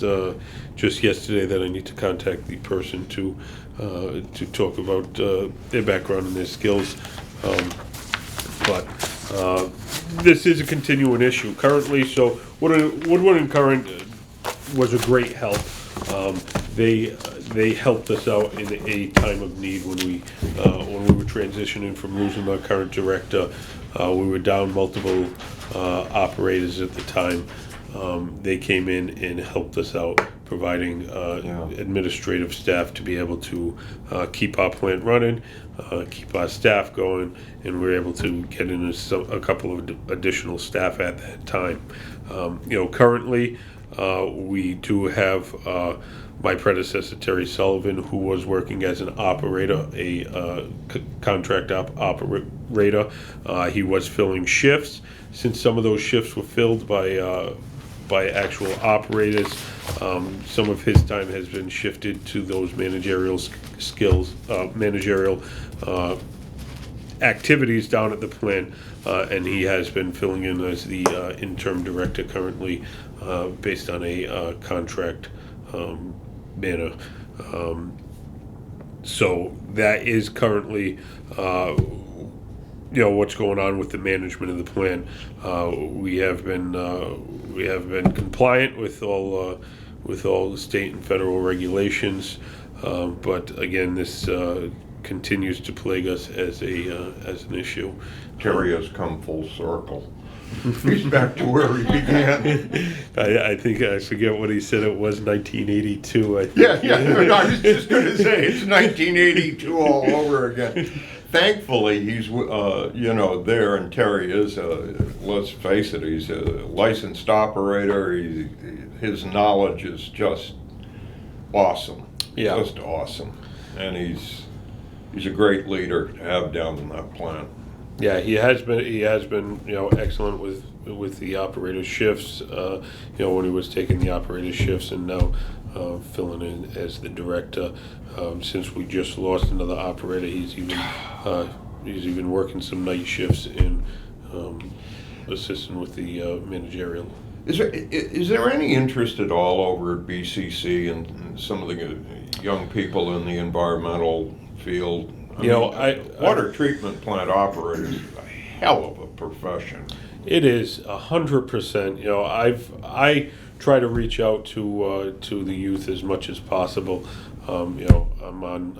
just yesterday that I need to contact the person to talk about their background and their skills. But this is a continuing issue currently. So Woodward and Curran was a great help. They helped us out in a time of need when we were transitioning from losing our current director. We were down multiple operators at the time. They came in and helped us out, providing administrative staff to be able to keep our plant running, keep our staff going, and we were able to get in a couple of additional staff at that time. Currently, we do have my predecessor, Terry Sullivan, who was working as an operator, a contract operator. He was filling shifts. Since some of those shifts were filled by actual operators, some of his time has been shifted to those managerial skills, managerial activities down at the plant, and he has been filling in as the interim director currently, based on a contract manner. So that is currently what's going on with the management of the plant. We have been compliant with all the state and federal regulations, but again, this continues to plague us as an issue. Terry has come full circle. He's back to where he began. I think I forget what he said. It was 1982. I think. Yeah. I was just going to say it's 1982 all over again. Thankfully, he's there, and Terry is. Let's face it, he's a licensed operator. His knowledge is just awesome. Yeah, just awesome, and he's a great leader to have down in that plant. Yeah, he has been excellent with the operator shifts. When he was taking the operator shifts, and now filling in as the director. Since we just lost another operator, he's even working some night shifts and assisting with the managerial. Is there any interest at all over at BCC and some of the young people in the environmental field? Water treatment plant operator is a hell of a profession. It is 100%. I try to reach out to the youth as much as possible. I'm on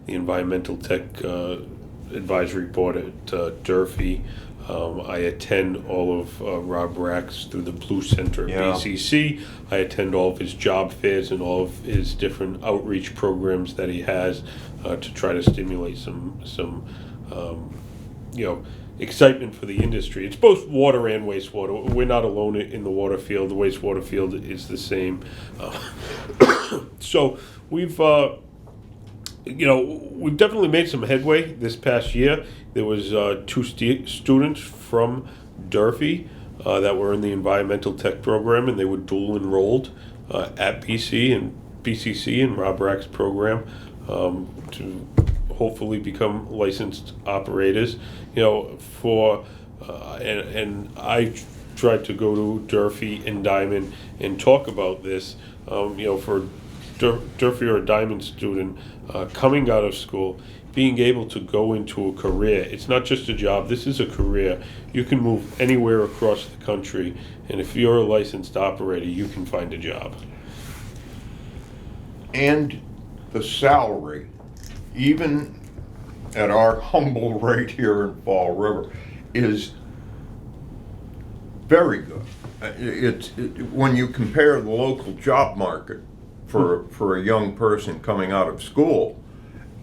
the environmental tech advisory board at Durfee. I attend all of Rob Rack's through the Blue Center at BCC. I attend all of his job fairs and all of his different outreach programs that he has to try to stimulate some excitement for the industry. It's both water and wastewater. We're not alone in the water field. The wastewater field is the same. So we've definitely made some headway this past year. There was two students from Durfee that were in the environmental tech program, and they were dual enrolled at BCC and Rob Rack's program hopefully become licensed operators. You know, for and I tried to go to Durfee and Diamond and talk about this. You know, for Durfee or a Diamond student coming out of school, being able to go into a career. It's not just a job, this is a career. You can move anywhere across the country, and if you're a licensed operator, you can find a job. And the salary, even at our humble rate here in Fall River, is very good. When you compare the local job market for a young person coming out of school,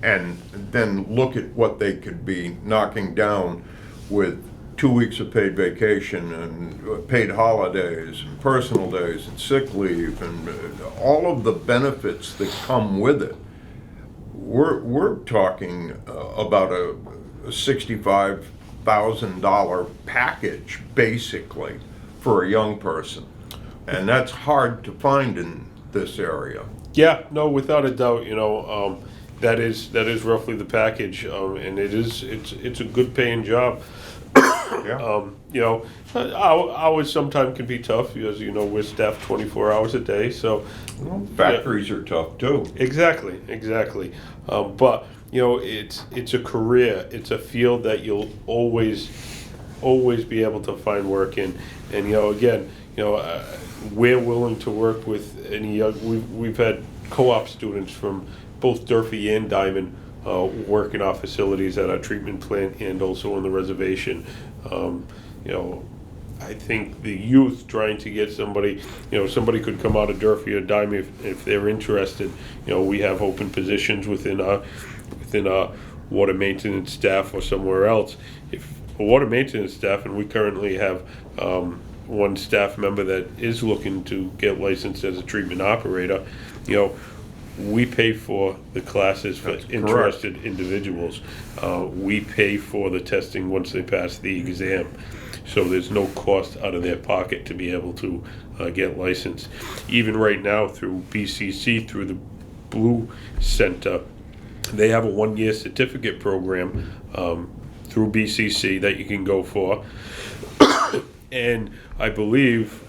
and then look at what they could be knocking down with 2 weeks of paid vacation and paid holidays and personal days and sick leave and all of the benefits that come with it. We're talking about a $65,000 package basically for a young person, and that's hard to find in this area. Yeah, no, without a doubt, you know, that is roughly the package, and it's a good paying job. Yeah. You know, hours sometimes can be tough, as you know, we're staffed 24 hours a day, so. Well, factories are tough too. Exactly. But, you know, it's a career, it's a field that you'll always be able to find work in. And, you know, again, you know, we're willing to work with any we've had co-op students from both Durfee and Diamond work in our facilities at our treatment plant and also on the reservation. You know, I think the youth trying to get somebody, you know, somebody could come out of Durfee or Diamond if they're interested. You know, we have open positions within our water maintenance staff or somewhere else. If a water maintenance staff, and we currently have one staff member that is looking to get licensed as a treatment operator, you know, we pay for the classes for interested individuals. We pay for the testing once they pass the exam. So there's no cost out of their pocket to be able to get licensed. Even right now through BCC, through the Blue Center, they have a 1-year certificate program through BCC that you can go for. And I believe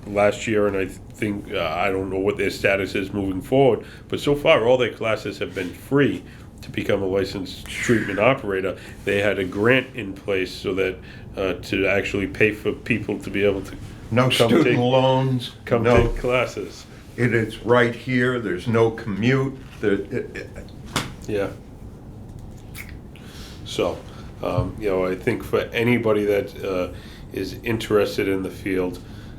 last year, and I think, I don't know what their status is moving forward, but so far all their classes have been free to become a licensed treatment operator. They had a grant in place so that to actually pay for people to be able to No student loans. No, take classes. it is right here. There's no commute. Yeah. So, you know, I think for anybody that is interested in the field,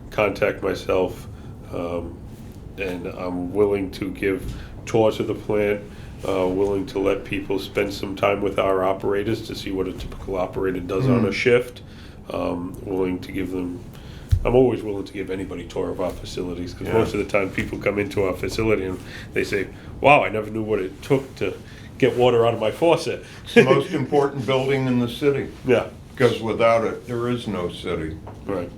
contact myself, and I'm willing to give tours of the plant, willing to let people spend some time with our operators to see what a typical operator does on a shift. Willing to give them, I'm always willing to give anybody a tour of our facilities, because most of the time people come into our facility and they say, wow, I never knew what it took to get water out of my faucet. It's the most important building in the city, Yeah, because without it, there is no city. right,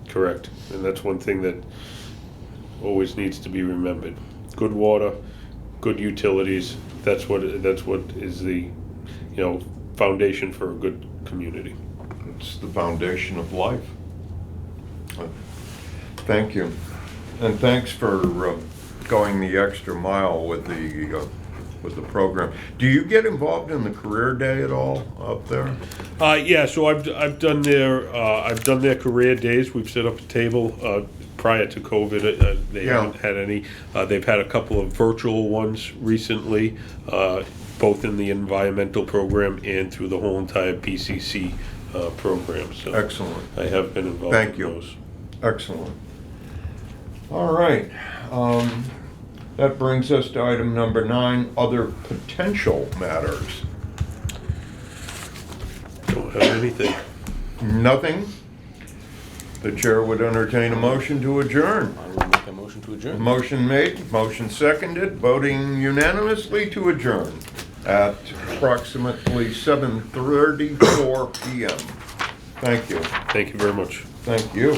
correct. And that's one thing that always needs to be remembered. Good water, good utilities, that's what is the, you know, foundation for a good community. It's the foundation of life. Thank you. And thanks for going the extra mile with the program. Do you get involved in the career day at all up there? Yeah, so I've done their career days. We've set up a table prior to COVID. They haven't had any. They've had a couple of virtual ones recently, both in the environmental program and through the whole entire PCC program. So Excellent. I have been involved Thank in you. those. Excellent. All right. That brings us to item number 9, other potential matters. Don't have anything. Nothing? The chair would entertain a motion to adjourn. I will make a motion to adjourn. Motion made, motion seconded, voting unanimously to adjourn at approximately 7:34 p.m. Thank you. Thank you very much. Thank you.